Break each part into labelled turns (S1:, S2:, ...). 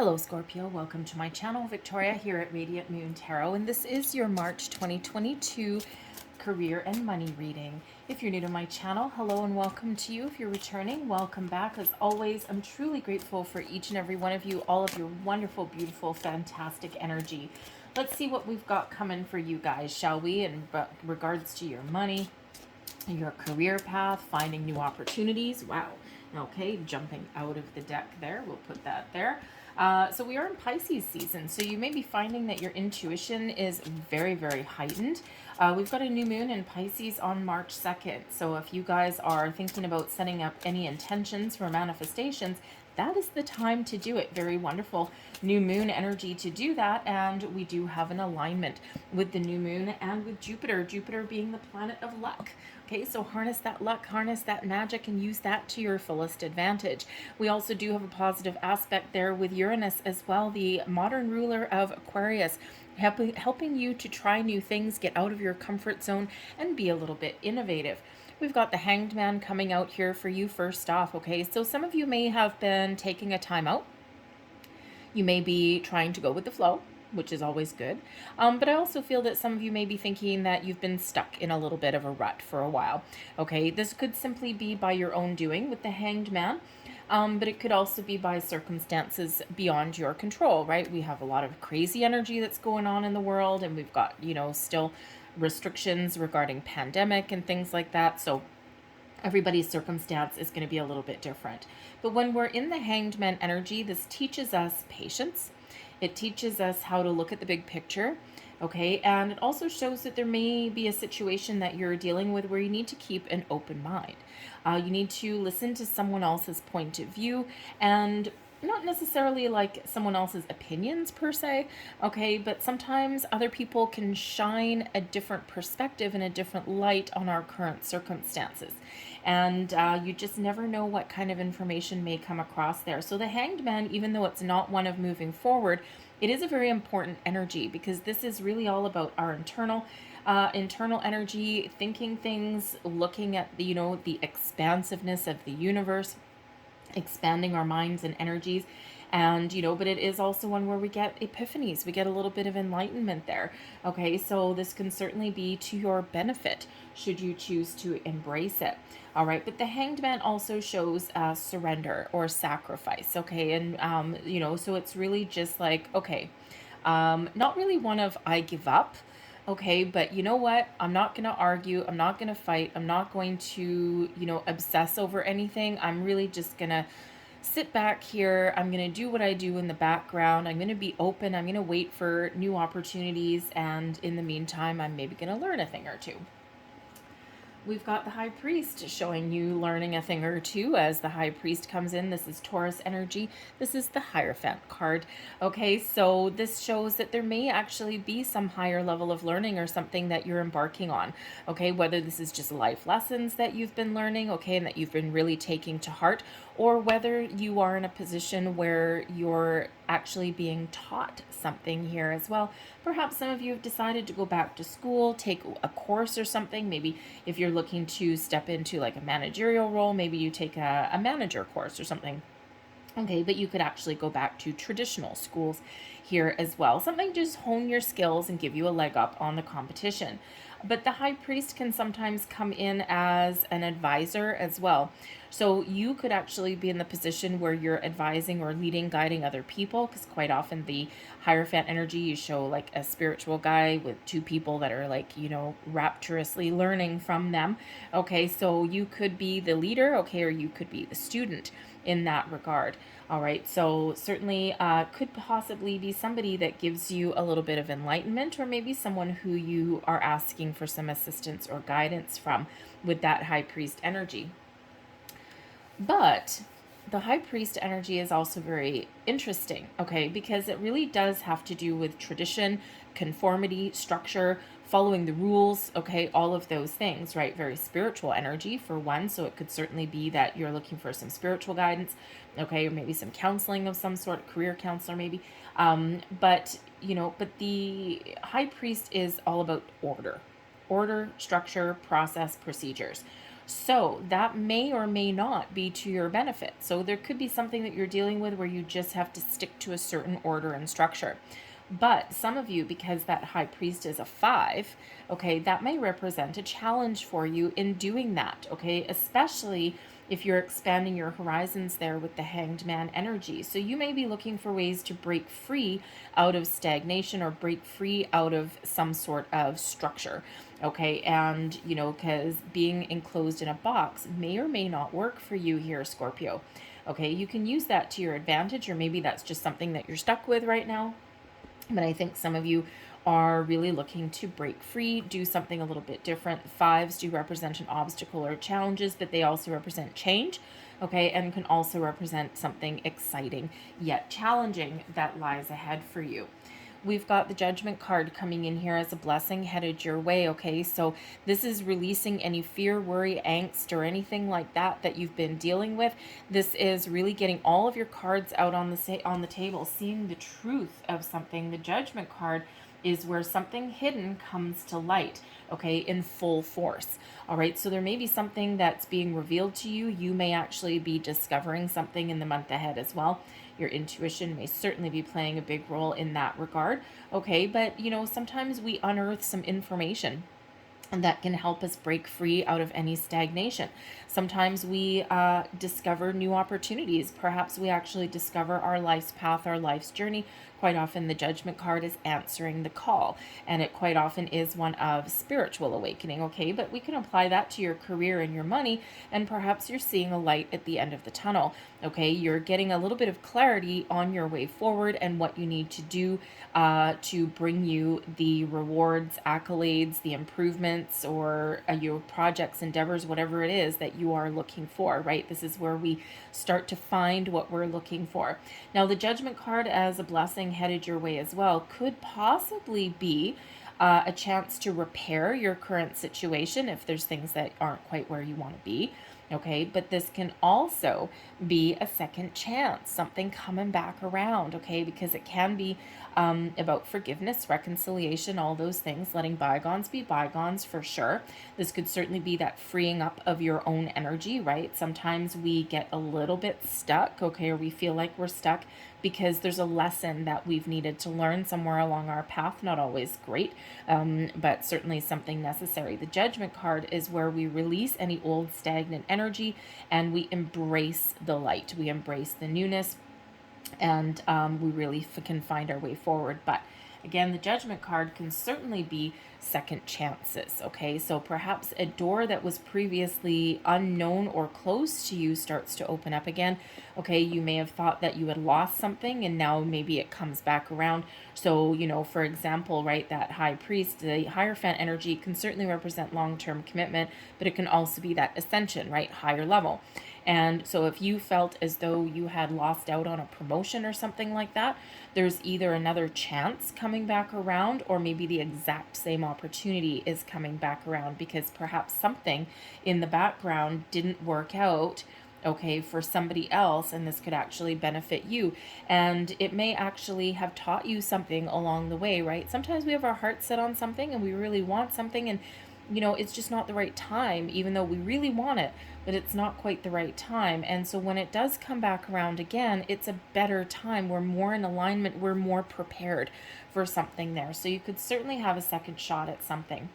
S1: Hello Scorpio, welcome to my channel. Victoria here at Radiant Moon Tarot, and this is your March 2022 career and money reading. If you're new to my channel, hello and welcome to you. If you're returning, welcome back. As always, I'm truly grateful for each and every one of you, all of your wonderful, beautiful, fantastic energy. Let's see what we've got coming for you guys, shall we? In regards to your money, your career path, finding new opportunities. Wow. Okay, jumping out of the deck there. We'll put that there. So we are in Pisces season, so you may be finding that your intuition is very, very heightened. We've got a new moon in Pisces on March 2nd. So if you guys are thinking about setting up any intentions for manifestations, that is the time to do it. Very wonderful new moon energy to do that. And we do have an alignment with the new moon and with Jupiter, Jupiter being the planet of luck. Okay, so harness that luck, harness that magic, and use that to your fullest advantage. We also do have a positive aspect there with Uranus as well, the modern ruler of Aquarius, helping you to try new things, get out of your comfort zone, and be a little bit innovative. We've got the Hanged Man coming out here for you first off, okay? So some of you may have been taking a time out. You may be trying to go with the flow, which is always good. But I also feel that some of you may be thinking that you've been stuck in a little bit of a rut for a while. Okay, this could simply be by your own doing with the Hanged Man. But it could also be by circumstances beyond your control, right? We have a lot of crazy energy that's going on in the world, and we've got, still restrictions regarding pandemic and things like that. So everybody's circumstance is going to be a little bit different. But when we're in the Hanged Man energy, this teaches us patience. It teaches us how to look at the big picture, okay? And it also shows that there may be a situation that you're dealing with where you need to keep an open mind. You need to listen to someone else's point of view, and not necessarily like someone else's opinions per se, okay? But sometimes other people can shine a different perspective and a different light on our current circumstances. And you just never know what kind of information may come across there. So the Hanged Man, even though it's not one of moving forward, it is a very important energy, because this is really all about our internal energy, thinking things, looking at the, the expansiveness of the universe, expanding our minds and energies. And but it is also one where we get epiphanies, we get a little bit of enlightenment there. Okay, so this can certainly be to your benefit should you choose to embrace it. All right, but the Hanged Man also shows surrender or sacrifice. Okay, and so it's really just like, okay, not really one of I give up. Okay, but you know what? I'm not going to argue. I'm not going to fight. I'm not going to, obsess over anything. I'm really just going to sit back here. I'm going to do what I do in the background. I'm going to be open. I'm going to wait for new opportunities. And in the meantime, I'm maybe going to learn a thing or two. We've got the High Priest showing you learning a thing or two as the High Priest comes in. This is Taurus energy. This is the Hierophant card. Okay, so this shows that there may actually be some higher level of learning or something that you're embarking on. Okay, whether this is just life lessons that you've been learning, okay, and that you've been really taking to heart, or whether you are in a position where you're actually being taught something here as well. Perhaps some of you have decided to go back to school, take a course or something. Maybe if you're looking to step into like a managerial role, maybe you take a manager course or something. Okay, but you could actually go back to traditional schools here as well. Something to just hone your skills and give you a leg up on the competition. But the High Priest can sometimes come in as an advisor as well. So you could actually be in the position where you're advising or leading, guiding other people, because quite often the Hierophant energy, you show like a spiritual guy with two people that are like, rapturously learning from them. Okay, so you could be the leader, okay, or you could be the student in that regard. All right, so certainly could possibly be somebody that gives you a little bit of enlightenment, or maybe someone who you are asking for some assistance or guidance from with that High Priest energy. But the High Priest energy is also very interesting, okay, because it really does have to do with tradition, conformity, structure, following the rules, okay, all of those things, right? Very spiritual energy for one, so it could certainly be that you're looking for some spiritual guidance, okay, or maybe some counseling of some sort, career counselor maybe, but the High Priest is all about order, structure, process, procedures. So that may or may not be to your benefit. So there could be something that you're dealing with where you just have to stick to a certain order and structure. But some of you, because that high priest is a 5, okay, that may represent a challenge for you in doing that, okay, especially if you're expanding your horizons there with the hanged man energy. So you may be looking for ways to break free out of stagnation or break free out of some sort of structure, okay, and because being enclosed in a box may or may not work for you here, Scorpio. Okay, you can use that to your advantage, or maybe that's just something that you're stuck with right now. But I think some of you are really looking to break free, do something a little bit different. 5s do represent an obstacle or challenges, but they also represent change, okay, and can also represent something exciting yet challenging that lies ahead for you. We've got the Judgment card coming in here as a blessing headed your way, okay? So this is releasing any fear, worry, angst, or anything like that that you've been dealing with. This is really getting all of your cards out on the table, seeing the truth of something. The Judgment card is where something hidden comes to light, okay, in full force. All right, so there may be something that's being revealed to you. You may actually be discovering something in the month ahead as well. Your intuition may certainly be playing a big role in that regard, okay, but sometimes we unearth some information and that can help us break free out of any stagnation. Sometimes we discover new opportunities. Perhaps we actually discover our life's path, our life's journey. Quite often the Judgment card is answering the call, and it quite often is one of spiritual awakening, okay? But we can apply that to your career and your money, and perhaps you're seeing a light at the end of the tunnel, okay? You're getting a little bit of clarity on your way forward and what you need to do to bring you the rewards, accolades, the improvements, or your projects, endeavors, whatever it is that you are looking for, right? This is where we start to find what we're looking for. Now, the Judgment card as a blessing headed your way as well could possibly be a chance to repair your current situation if there's things that aren't quite where you want to be. Okay, but this can also be a second chance, something coming back around, okay, because it can be about forgiveness, reconciliation, all those things, letting bygones be bygones for sure. This could certainly be that freeing up of your own energy, right? Sometimes we get a little bit stuck, okay, or we feel like we're stuck because there's a lesson that we've needed to learn somewhere along our path. Not always great, but certainly something necessary. The Judgment card is where we release any old stagnant energy and we embrace the light. We embrace the newness, and we really can find our way forward. But again, the Judgment card can certainly be second chances, okay? So perhaps a door that was previously unknown or closed to you starts to open up again, okay? You may have thought that you had lost something and now maybe it comes back around. So, for example, right, that high priest, the Hierophant energy can certainly represent long-term commitment, but it can also be that ascension, right, higher level. And so if you felt as though you had lost out on a promotion or something like that, there's either another chance coming back around or maybe the exact same opportunity is coming back around because perhaps something in the background didn't work out, okay, for somebody else, and this could actually benefit you. And it may actually have taught you something along the way, right? Sometimes we have our heart set on something and we really want something, and it's just not the right time, even though we really want it, but it's not quite the right time. And so when it does come back around again, it's a better time. We're more in alignment. We're more prepared for something there. So you could certainly have a second shot at something.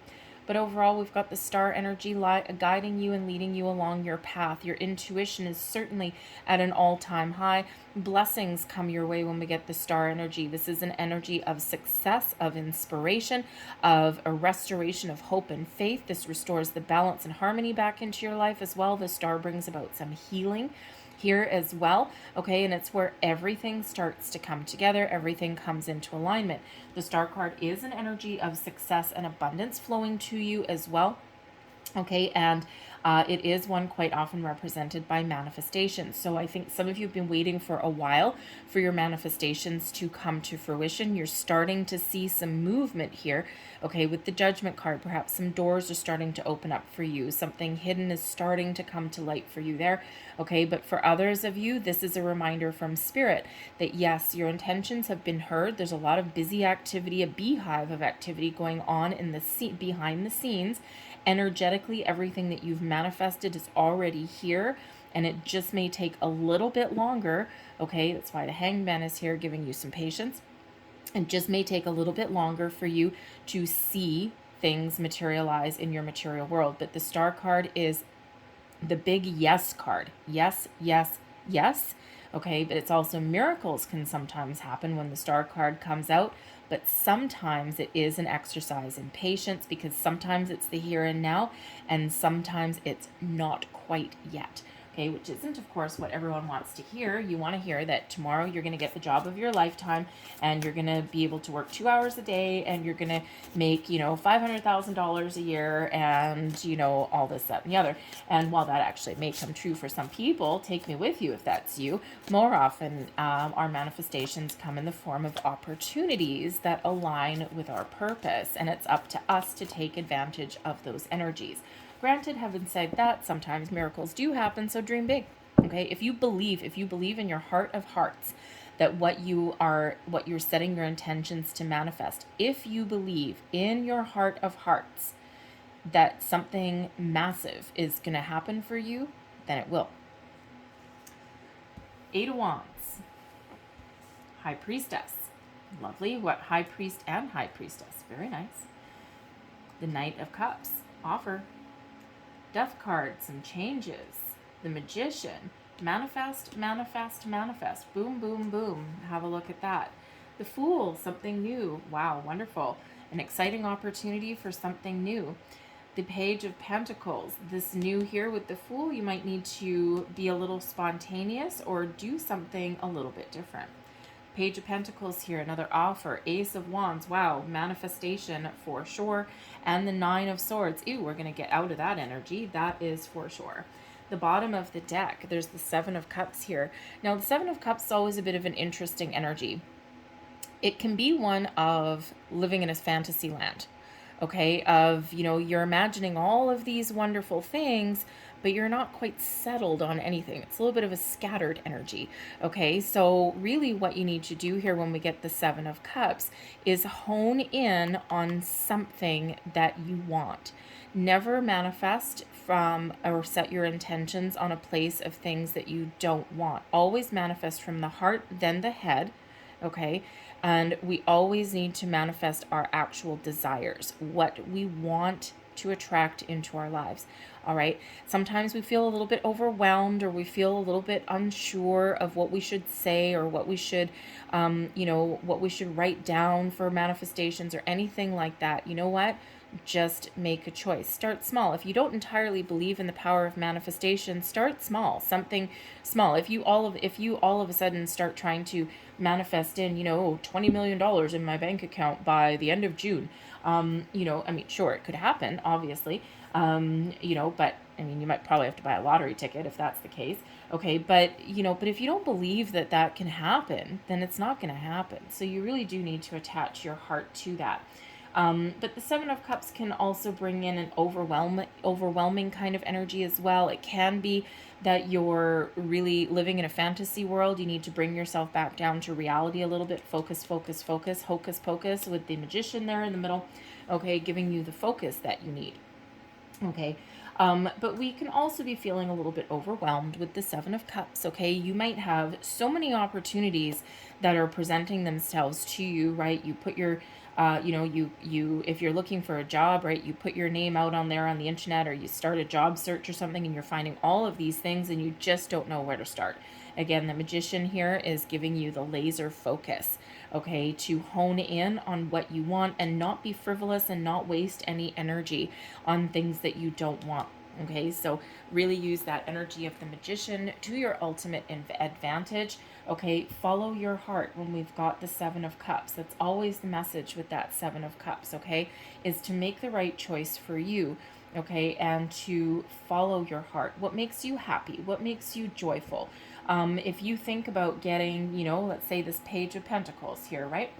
S1: But overall, we've got the star energy guiding you and leading you along your path. Your intuition is certainly at an all-time high. Blessings come your way when we get the star energy. This is an energy of success, of inspiration, of a restoration of hope and faith. This restores the balance and harmony back into your life as well. The star brings about some healing here as well, okay, and it's where everything starts to come together, everything comes into alignment. The star card is an energy of success and abundance flowing to you as well, okay, and it is one quite often represented by manifestations. So I think some of you have been waiting for a while for your manifestations to come to fruition. You're starting to see some movement here, okay, with the Judgment card. Perhaps some doors are starting to open up for you. Something hidden is starting to come to light for you there, okay? But for others of you, this is a reminder from Spirit that yes, your intentions have been heard. There's a lot of busy activity, a beehive of activity going on in the behind the scenes, Energetically, everything that you've manifested is already here, and it just may take a little bit longer. Okay, that's why the Hangman is here, giving you some patience. It just may take a little bit longer for you to see things materialize in your material world. But the Star card is the big yes card. Yes, yes, yes. Okay, but it's also miracles can sometimes happen when the Star card comes out. But sometimes it is an exercise in patience, because sometimes it's the here and now, and sometimes it's not quite yet. Okay, which isn't, of course, what everyone wants to hear. You want to hear that tomorrow you're going to get the job of your lifetime, and you're going to be able to work 2 hours a day, and you're going to make, $500,000 a year, and, all this, that, and the other. And while that actually may come true for some people, take me with you if that's you, more often our manifestations come in the form of opportunities that align with our purpose, and it's up to us to take advantage of those energies. Granted, having said that, sometimes miracles do happen, so dream big. Okay, if you believe in your heart of hearts that what you're setting your intentions to manifest, if you believe in your heart of hearts that something massive is going to happen for you, then it will. 8 of Wands, High Priestess. Lovely. What? High Priest and High Priestess. Very nice. The Knight of Cups. Offer. Death card, some changes. The Magician. Manifest, manifest, manifest. Boom, boom, boom. Have a look at that. The Fool, something new. Wow, wonderful. An exciting opportunity for something new. The Page of Pentacles. This new here with the Fool, you might need to be a little spontaneous or do something a little bit different. Page of Pentacles here, another offer. Ace of Wands, wow, manifestation for sure. And the Nine of Swords. Ew, we're going to get out of that energy. That is for sure. The bottom of the deck, there's the Seven of Cups here. Now, the Seven of Cups is always a bit of an interesting energy. It can be one of living in a fantasy land, okay? Of, you're imagining all of these wonderful things, but you're not quite settled on anything. It's a little bit of a scattered energy, okay? So really what you need to do here when we get the Seven of Cups is hone in on something that you want. Never manifest from or set your intentions on a place of things that you don't want. Always manifest from the heart, then the head, okay? And we always need to manifest our actual desires, what we want to attract into our lives. All right. Sometimes we feel a little bit overwhelmed, or we feel a little bit unsure of what we should say, or what we should, what we should write down for manifestations or anything like that. You know what? Just make a choice. Start small. If you don't entirely believe in the power of manifestation, start small. Something small. If you all of a sudden start trying to manifest in, $20 million in my bank account by the end of June, sure, it could happen, obviously, but you might probably have to buy a lottery ticket if that's the case. Okay. But if you don't believe that that can happen, then it's not going to happen. So you really do need to attach your heart to that. But the Seven of Cups can also bring in an overwhelming kind of energy as well. It can be that you're really living in a fantasy world. You need to bring yourself back down to reality a little bit. Focus, focus, focus, hocus pocus with the Magician there in the middle. Okay, giving you the focus that you need. Okay. But we can also be feeling a little bit overwhelmed with the Seven of Cups, okay? You might have so many opportunities that are presenting themselves to you, right? You put your, if you're looking for a job, right, you put your name out on there on the internet, or you start a job search or something, and you're finding all of these things and you just don't know where to start. Again, the Magician here is giving you the laser focus, okay, to hone in on what you want and not be frivolous and not waste any energy on things that you don't want. Okay, so really use that energy of the Magician to your ultimate advantage. Okay, follow your heart when we've got the Seven of Cups. That's always the message with that Seven of Cups, okay, is to make the right choice for you, okay, and to follow your heart. What makes you happy? What makes you joyful? If you think about getting, let's say this Page of Pentacles here, right?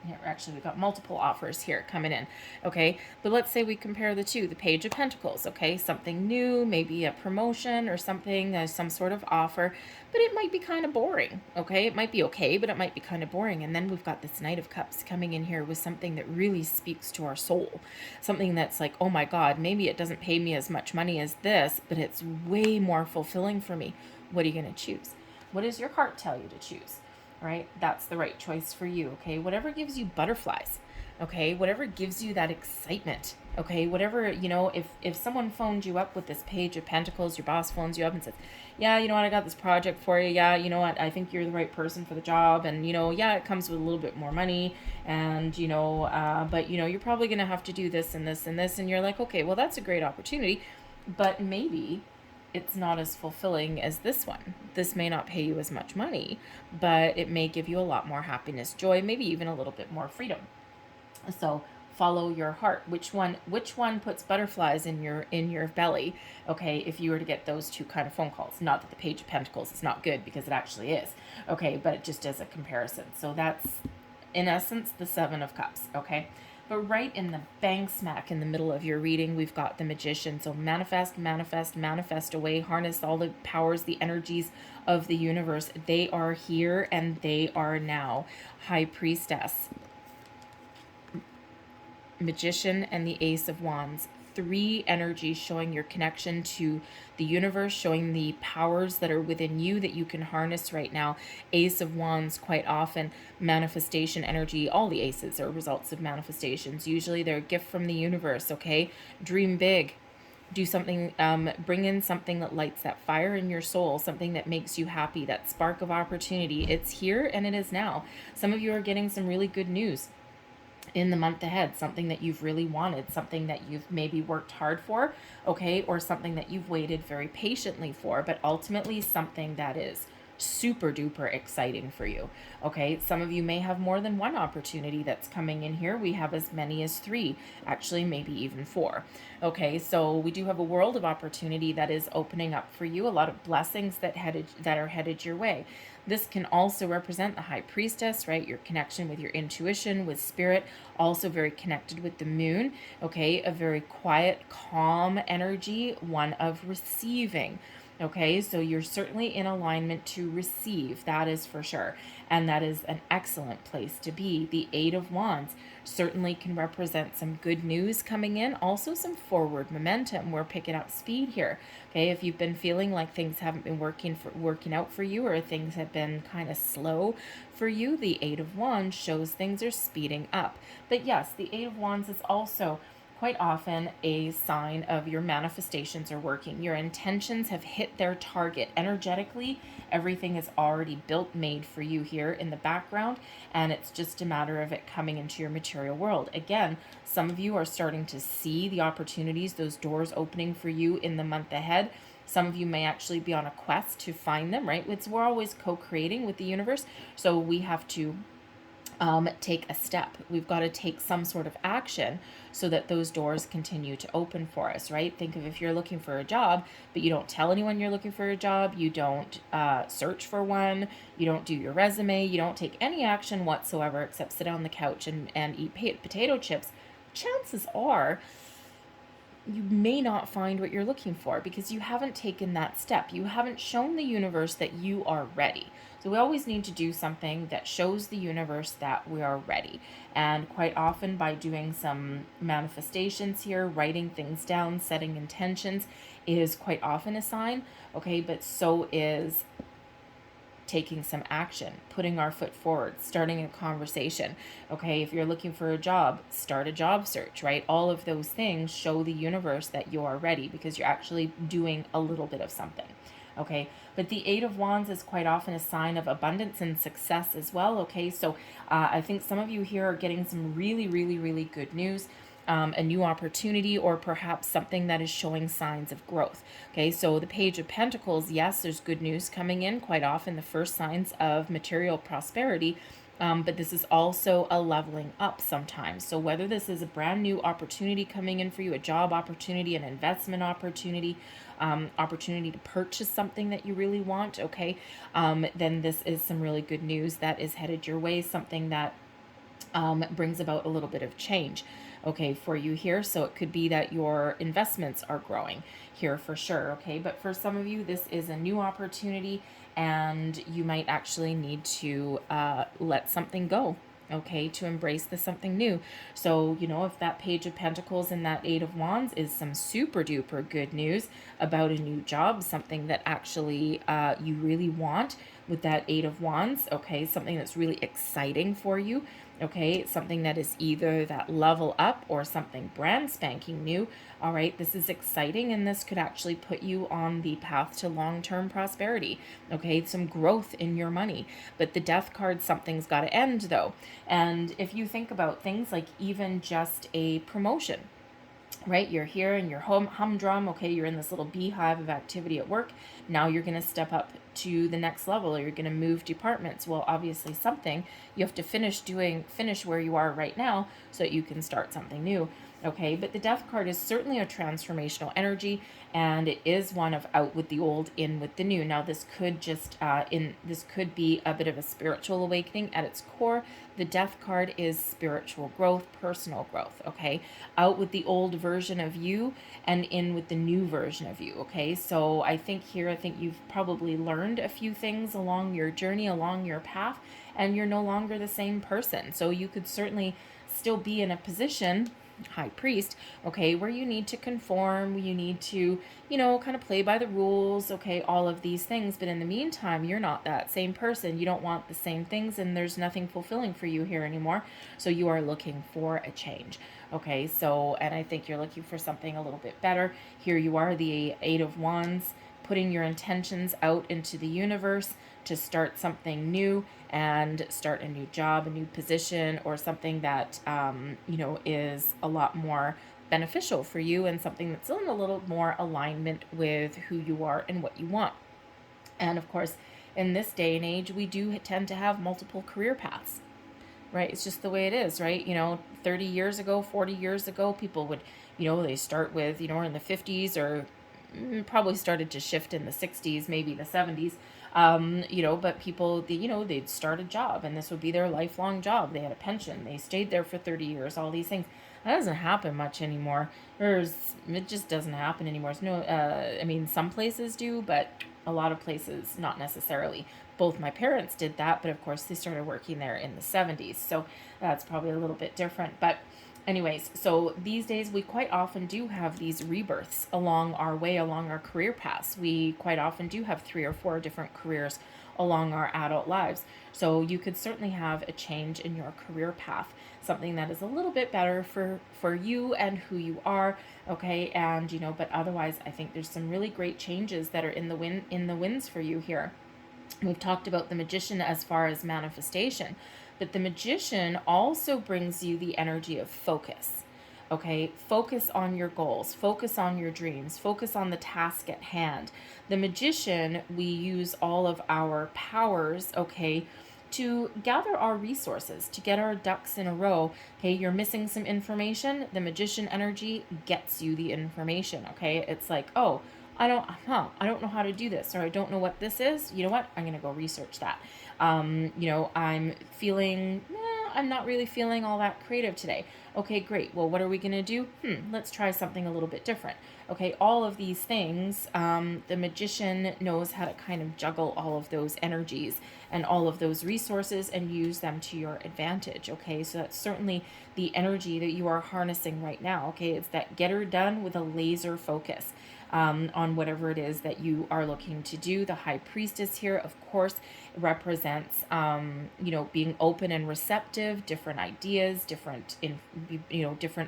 S1: Here, actually, we've got multiple offers here coming in, okay? But let's say we compare the two, the Page of Pentacles, okay? Something new, maybe a promotion or something, some sort of offer, but it might be kind of boring, okay? It might be okay, but it might be kind of boring. And then we've got this Knight of Cups coming in here with something that really speaks to our soul. Something that's like, oh my God, maybe it doesn't pay me as much money as this, but it's way more fulfilling for me. What are you going to choose? What does your heart tell you to choose? Right? That's the right choice for you, okay? Whatever gives you butterflies, okay? Whatever gives you that excitement, okay? Whatever, you know, if someone phoned you up with this Page of Pentacles, your boss phones you up and says, yeah, you know what, I got this project for you. Yeah, you know what, I think you're the right person for the job. And, you know, yeah, it comes with a little bit more money. And, you know, but, you know, you're probably going to have to do this and this and this. And you're like, okay, well, that's a great opportunity. But maybe it's not as fulfilling as this one. This may not pay you as much money, but it may give you a lot more happiness, joy, maybe even a little bit more freedom. So follow your heart. Which one puts butterflies in your belly? Okay, if you were to get those two kind of phone calls. Not that the Page of Pentacles is not good, because it actually is. Okay, but it just as a comparison. So that's in essence the Seven of Cups, okay? But right in the bang smack in the middle of your reading, we've got the Magician. So manifest, manifest, manifest away. Harness all the powers, the energies of the universe. They are here and they are now. High Priestess, Magician, and the Ace of Wands. Three energies showing your connection to the universe, showing the powers that are within you that you can harness right now. Ace of Wands, quite often manifestation energy. All the aces are results of manifestations. Usually they're a gift from the universe, okay? Dream big. Do something, bring in something that lights that fire in your soul, something that makes you happy, that spark of opportunity. It's here and it is now. Some of you are getting some really good news in the month ahead, something that you've really wanted, something that you've maybe worked hard for, okay, or something that you've waited very patiently for, but ultimately something that is super duper exciting for you, okay? Some of you may have more than one opportunity that's coming in here. We have as many as 3, actually maybe even 4, okay? So we do have a world of opportunity that is opening up for you, a lot of blessings that are headed your way. This can also represent the High Priestess, right? Your connection with your intuition, with spirit, also very connected with the moon, okay? A very quiet, calm energy, one of receiving, okay? So you're certainly in alignment to receive, that is for sure. And that is an excellent place to be. The Eight of Wands certainly can represent some good news coming in, also some forward momentum. We're picking up speed here, okay? If you've been feeling like things haven't been working out for you, or things have been kind of slow for you, the Eight of Wands shows things are speeding up. But yes, the Eight of Wands is also quite often a sign of your manifestations are working. Your intentions have hit their target. Energetically, everything is already built, made for you here in the background, and it's just a matter of it coming into your material world. Again, some of you are starting to see the opportunities, those doors opening for you in the month ahead. Some of you may actually be on a quest to find them, right? We're always co-creating with the universe, so we have to take a step. We've got to take some sort of action so that those doors continue to open for us, right? Think of if you're looking for a job, but you don't tell anyone you're looking for a job, you don't search for one, you don't do your resume, you don't take any action whatsoever except sit on the couch and eat potato chips, chances are you may not find what you're looking for because you haven't taken that step. You haven't shown the universe that you are ready. So we always need to do something that shows the universe that we are ready. And quite often by doing some manifestations here, writing things down, setting intentions is quite often a sign, okay? But so is taking some action, putting our foot forward, starting a conversation. Okay, if you're looking for a job, start a job search, right? All of those things show the universe that you are ready because you're actually doing a little bit of something. Okay, but the Eight of Wands is quite often a sign of abundance and success as well. Okay, so I think some of you here are getting some really, really, really good news. A new opportunity, or perhaps something that is showing signs of growth. Okay, so the Page of Pentacles, yes, there's good news coming in, quite often the first signs of material prosperity, but this is also a leveling up sometimes. So whether this is a brand new opportunity coming in for you, a job opportunity, an investment opportunity, opportunity to purchase something that you really want, okay, then this is some really good news that is headed your way, something that brings about a little bit of change, okay, for you here. So it could be that your investments are growing here for sure, okay? But for some of you, this is a new opportunity and you might actually need to let something go, okay, to embrace the something new. So, you know, if that Page of Pentacles and that Eight of Wands is some super duper good news about a new job, something that actually you really want with that Eight of Wands, okay, something that's really exciting for you, okay, something that is either that level up or something brand spanking new. All right, this is exciting, and this could actually put you on the path to long-term prosperity, okay, some growth in your money. But the Death card, something's got to end though. And if you think about things like even just a promotion, right? You're here in your home humdrum, okay, you're in this little beehive of activity at work. Now you're going to step up to the next level, or you're going to move departments. Well, obviously something you have to finish where you are right now so that you can start something new. Okay, but the Death card is certainly a transformational energy, and it is one of out with the old, in with the new. Now, this could just this could be a bit of a spiritual awakening at its core. The Death card is spiritual growth, personal growth. Okay, out with the old version of you and in with the new version of you. Okay, so I think you've probably learned a few things along your journey, along your path, and you're no longer the same person. So you could certainly still be in a position, High Priest, okay, where you need to conform, you need to, you know, kind of play by the rules, okay, all of these things. But in the meantime, you're not that same person. You don't want the same things, and there's nothing fulfilling for you here anymore. So you are looking for a change, okay? So, and I think you're looking for something a little bit better. Here you are, the Eight of Wands, putting your intentions out into the universe to start something new and start a new job, a new position, or something that, you know, is a lot more beneficial for you and something that's in a little more alignment with who you are and what you want. And of course, in this day and age, we do tend to have multiple career paths, right? It's just the way it is, right? You know, 30 years ago, 40 years ago, people would, you know, they start with, you know, in the 50s, or probably started to shift in the 60s, maybe the 70s. You know, but people, you know, they'd start a job and this would be their lifelong job. They had a pension. They stayed there for 30 years, all these things. That doesn't happen much anymore. It just doesn't happen anymore. It's no, I mean, some places do, but a lot of places not necessarily. Both my parents did that, but of course they started working there in the 70s. So that's probably a little bit different. But anyways, so these days we quite often do have these rebirths along our way, along our career paths. We quite often do have 3 or 4 different careers along our adult lives. So you could certainly have a change in your career path, something that is a little bit better for you and who you are, okay? And, you know, but otherwise I think there's some really great changes that are in the winds for you here. We've talked about the Magician as far as manifestation, but the Magician also brings you the energy of focus. Okay, focus on your goals, focus on your dreams, focus on the task at hand. The Magician, we use all of our powers, okay, to gather our resources, to get our ducks in a row. Okay, you're missing some information. The Magician energy gets you the information, okay? It's like, oh, I don't know how to do this, or I don't know what this is. You know what? I'm going to go research that. You know, I'm not really feeling all that creative today. Okay, great. Well, what are we going to do? Let's try something a little bit different. Okay, all of these things, the Magician knows how to kind of juggle all of those energies and all of those resources and use them to your advantage. Okay, so that's certainly the energy that you are harnessing right now. Okay, it's that get her done with a laser focus. On whatever it is that you are looking to do. The High Priestess here, of course, represents, you know, being open and receptive, different ideas, different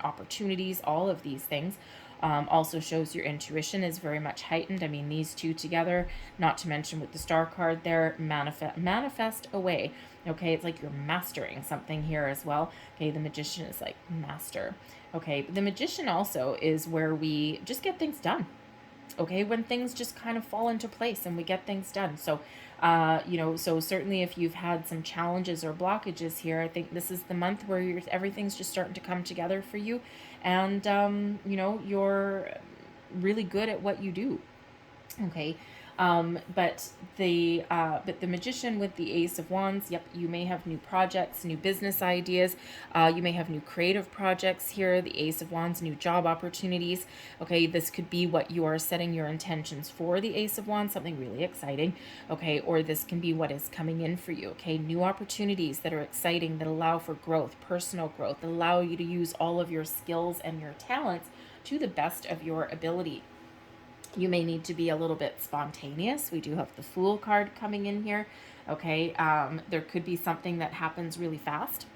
S1: opportunities, all of these things. Also shows your intuition is very much heightened. I mean, these two together, not to mention with the Star card there, manifest away. Okay, it's like you're mastering something here as well. Okay, the Magician is like master. Okay, but the Magician also is where we just get things done. Okay, when things just kind of fall into place and we get things done. So, you know, so certainly if you've had some challenges or blockages here, I think this is the month where everything's just starting to come together for you. And, you know, you're really good at what you do. Okay. But the Magician with the Ace of Wands, yep, you may have new projects, new business ideas. You may have new creative projects here. The Ace of Wands, new job opportunities. Okay, this could be what you are setting your intentions for, the Ace of Wands, something really exciting. Okay, or this can be what is coming in for you. Okay, new opportunities that are exciting, that allow for growth, personal growth, that allow you to use all of your skills and your talents to the best of your ability. You may need to be a little bit spontaneous. We do have the Fool card coming in here. Okay, there could be something that happens really fast.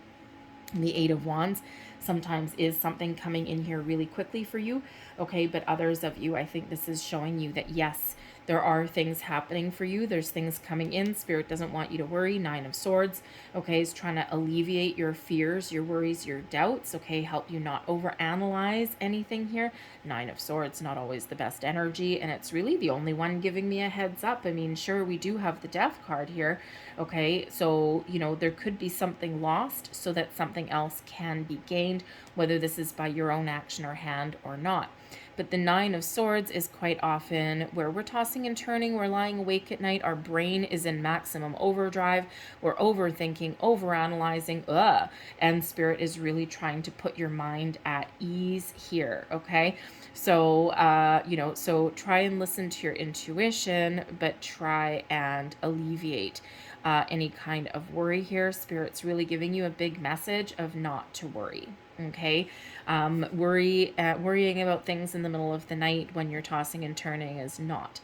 S1: The Eight of Wands sometimes is something coming in here really quickly for you. Okay, but others of you, I think this is showing you that yes, there are things happening for you. There's things coming in. Spirit doesn't want you to worry. Nine of Swords, okay, is trying to alleviate your fears, your worries, your doubts, okay, help you not overanalyze anything here. Nine of Swords, not always the best energy, and it's really the only one giving me a heads up. I mean, sure, we do have the Death card here, okay, so, you know, there could be something lost so that something else can be gained, whether this is by your own action or hand or not. But the Nine of Swords is quite often where we're tossing and turning, we're lying awake at night, our brain is in maximum overdrive, we're overthinking, overanalyzing, and Spirit is really trying to put your mind at ease here, okay? So, you know, so try and listen to your intuition, but try and alleviate any kind of worry here. Spirit's really giving you a big message of not to worry. Okay, worrying about things in the middle of the night when you're tossing and turning is not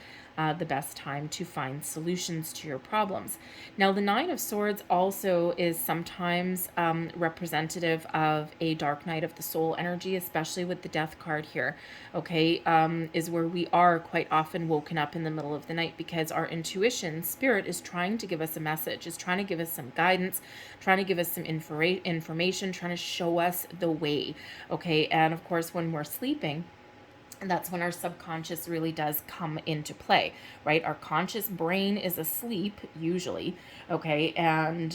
S1: the best time to find solutions to your problems. Now, the Nine of Swords also is sometimes representative of a dark night of the soul energy, especially with the Death card here, okay, is where we are quite often woken up in the middle of the night because our intuition, Spirit, is trying to give us a message, is trying to give us some guidance, trying to give us some information, trying to show us the way, okay? And of course, when we're sleeping, and that's when our subconscious really does come into play, right? Our conscious brain is asleep usually, okay, and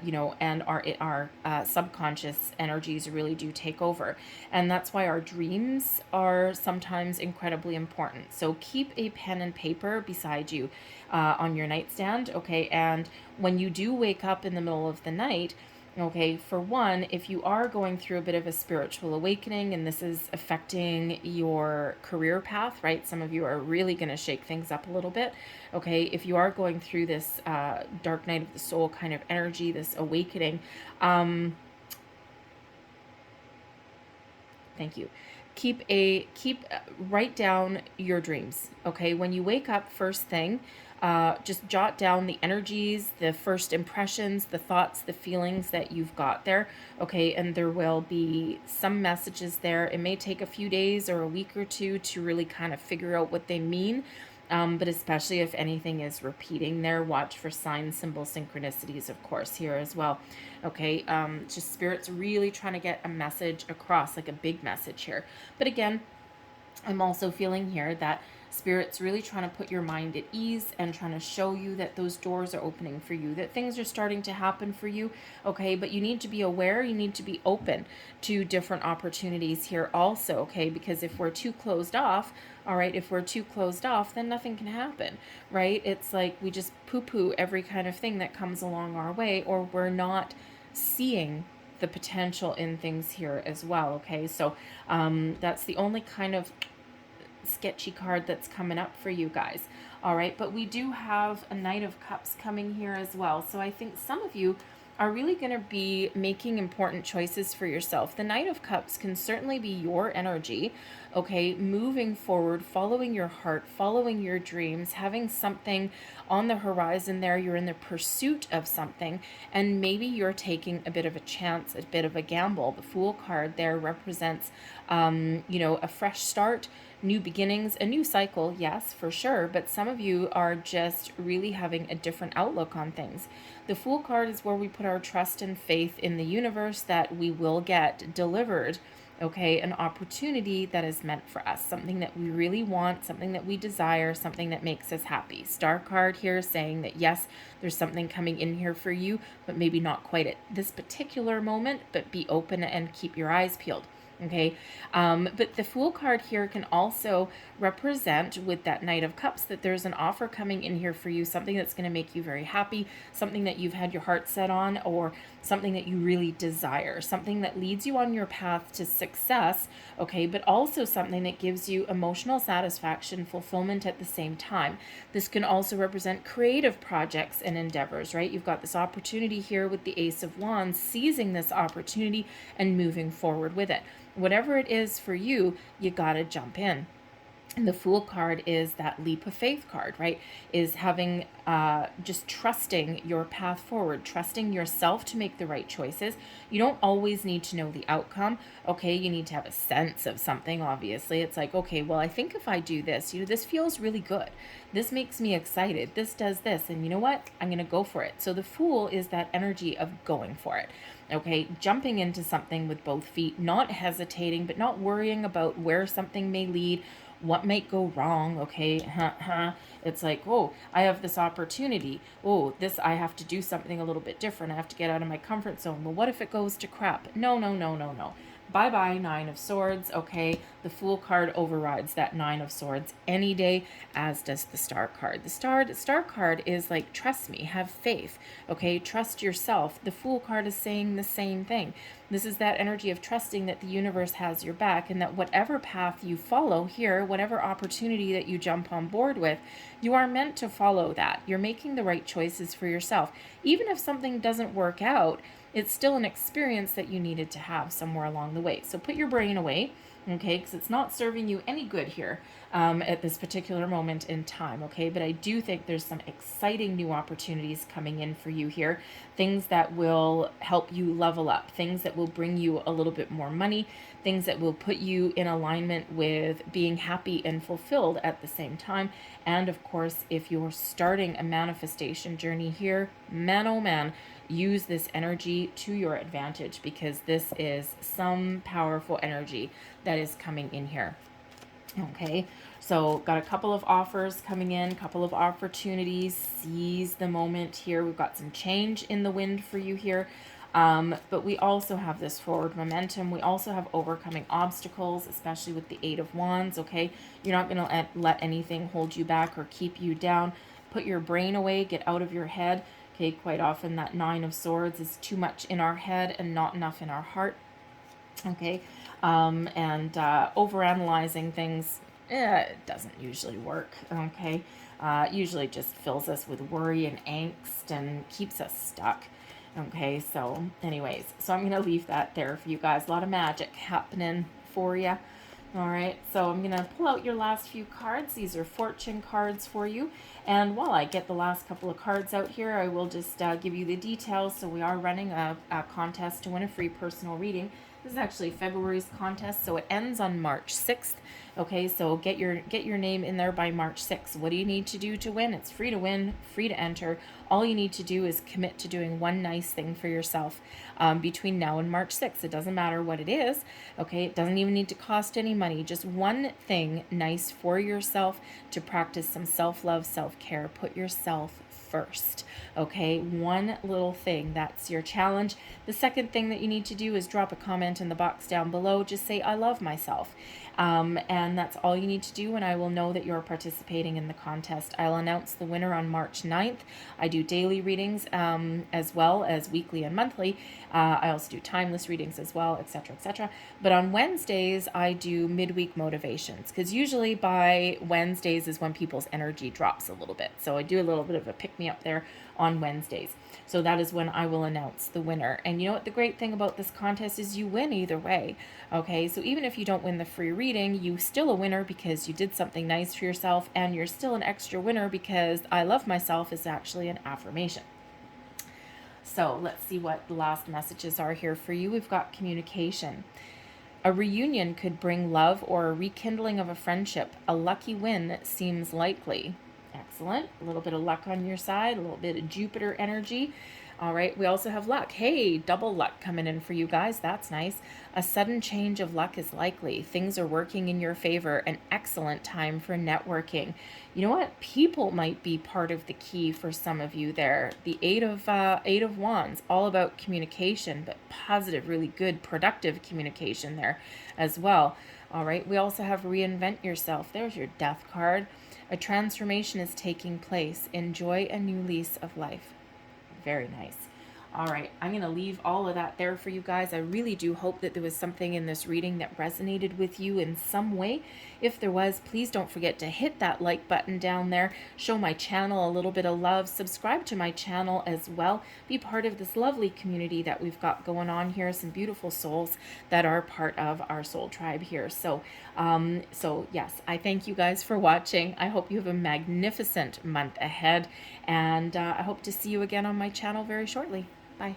S1: you know, and our subconscious energies really do take over, and that's why our dreams are sometimes incredibly important. So keep a pen and paper beside you on your nightstand, okay, and when you do wake up in the middle of the night, okay, for one, if you are going through a bit of a spiritual awakening and this is affecting your career path, right? Some of you are really going to shake things up a little bit. Okay, if you are going through this dark night of the soul kind of energy, this awakening, thank you. Write down your dreams. Okay, when you wake up first thing, just jot down the energies, the first impressions, the thoughts, the feelings that you've got there. Okay, and there will be some messages there. It may take a few days or a week or two to really kind of figure out what they mean. But especially if anything is repeating there, watch for signs, symbols, synchronicities, of course, here as well. Okay, just Spirit's really trying to get a message across, like a big message here. But again, I'm also feeling here that Spirit's really trying to put your mind at ease and trying to show you that those doors are opening for you, that things are starting to happen for you, okay? But you need to be aware, you need to be open to different opportunities here also, okay? Because if we're too closed off, all right, if we're too closed off, then nothing can happen, right? It's like we just poo-poo every kind of thing that comes along our way, or we're not seeing the potential in things here as well, okay? So that's the only kind of sketchy card that's coming up for you guys. All right, but we do have a Knight of Cups coming here as well. So I think some of you are really going to be making important choices for yourself. The Knight of Cups can certainly be your energy, okay, moving forward, following your heart, following your dreams, having something on the horizon there. You're in the pursuit of something, and maybe you're taking a bit of a chance, a bit of a gamble. The Fool card there represents, you know, a fresh start, new beginnings, a new cycle, yes, for sure, but some of you are just really having a different outlook on things. The Fool card is where we put our trust and faith in the universe that we will get delivered, okay, an opportunity that is meant for us, something that we really want, something that we desire, something that makes us happy. Star card here saying that yes, there's something coming in here for you, but maybe not quite at this particular moment, but be open and keep your eyes peeled. Okay, but the Fool card here can also represent, with that Knight of Cups, that there's an offer coming in here for you, something that's going to make you very happy, something that you've had your heart set on, or something that you really desire, something that leads you on your path to success, okay, but also something that gives you emotional satisfaction, fulfillment at the same time. This can also represent creative projects and endeavors, right? You've got this opportunity here with the Ace of Wands, seizing this opportunity and moving forward with it. Whatever it is for you, you got to jump in. And the Fool card is that leap of faith card, right? Is having, just trusting your path forward, trusting yourself to make the right choices. You don't always need to know the outcome, okay? You need to have a sense of something, obviously. It's like, okay, well, I think if I do this, this feels really good. This makes me excited. This does this. And you know what? I'm going to go for it. So the Fool is that energy of going for it. Okay, jumping into something with both feet, not hesitating, but not worrying about where something may lead, what might go wrong, okay? It's like, oh, I have this opportunity. Oh, I have to do something a little bit different. I have to get out of my comfort zone. Well, what if it goes to crap? No, no, no, no, no. Bye-bye, Nine of Swords, okay? The Fool card overrides that Nine of Swords any day, as does the Star card. The Star card is like, trust me, have faith, okay? Trust yourself. The Fool card is saying the same thing. This is that energy of trusting that the universe has your back, and that whatever path you follow here, whatever opportunity that you jump on board with, you are meant to follow that. You're making the right choices for yourself. Even if something doesn't work out, it's still an experience that you needed to have somewhere along the way. So put your brain away, okay, because it's not serving you any good here at this particular moment in time, okay? But I do think there's some exciting new opportunities coming in for you here, things that will help you level up, things that will bring you a little bit more money, things that will put you in alignment with being happy and fulfilled at the same time. And of course, if you're starting a manifestation journey here, man, oh man, use this energy to your advantage, because this is some powerful energy that is coming in here. Okay, so got a couple of offers coming in, couple of opportunities. Seize the moment here. We've got some change in the wind for you here. But we also have this forward momentum. We also have overcoming obstacles, especially with the Eight of Wands, okay? You're not going to let anything hold you back or keep you down. Put your brain away, get out of your head. Okay, quite often that Nine of Swords is too much in our head and not enough in our heart. Okay, overanalyzing things, it doesn't usually work, okay? Usually just fills us with worry and angst and keeps us stuck. Okay, so anyways, so I'm going to leave that there for you guys. A lot of magic happening for you. All right, so I'm going to pull out your last few cards. These are fortune cards for you. And while I get the last couple of cards out here, I will just give you the details. So we are running a contest to win a free personal reading. This is actually February's contest, so it ends on March 6th. Okay, so get your name in there by March 6th. What do you need to do to win? It's free to win, free to enter. All you need to do is commit to doing one nice thing for yourself between now and March 6th. It doesn't matter what it is, okay? It doesn't even need to cost any money. Just one thing nice for yourself to practice some self-love, self-care. Put yourself first, okay? One little thing, that's your challenge. The second thing that you need to do is drop a comment in the box down below. Just say, I love myself. And that's all you need to do, and I will know that you're participating in the contest. I'll announce the winner on March 9th. I do daily readings as well as weekly and monthly. I also do timeless readings as well, etc., etc. But on Wednesdays, I do midweek motivations, because usually by Wednesdays is when people's energy drops a little bit. So I do a little bit of a pick-me-up there on Wednesdays. So that is when I will announce the winner. And you know what the great thing about this contest is? You win either way. Okay, so even if you don't win the free reading, you still a winner because you did something nice for yourself, and you're still an extra winner because I love myself is actually an affirmation. So let's see what the last messages are here for you. We've got communication. A reunion could bring love or a rekindling of a friendship. A lucky win seems likely. Excellent. A little bit of luck on your side, a little bit of Jupiter energy. All right, we also have luck. Hey, double luck coming in for you guys. That's nice. A sudden change of luck is likely. Things are working in your favor. An excellent time for networking. You know what? People might be part of the key for some of you there. The Eight of Wands, all about communication, but positive, really good, productive communication there as well. All right, we also have reinvent yourself. There's your Death card. A transformation is taking place. Enjoy a new lease of life. Very nice. All right, I'm going to leave all of that there for you guys. I really do hope that there was something in this reading that resonated with you in some way. If there was, please don't forget to hit that like button down there. Show my channel a little bit of love. Subscribe to my channel as well. Be part of this lovely community that we've got going on here. Some beautiful souls that are part of our soul tribe here. So yes, I thank you guys for watching. I hope you have a magnificent month ahead. And I hope to see you again on my channel very shortly. Bye.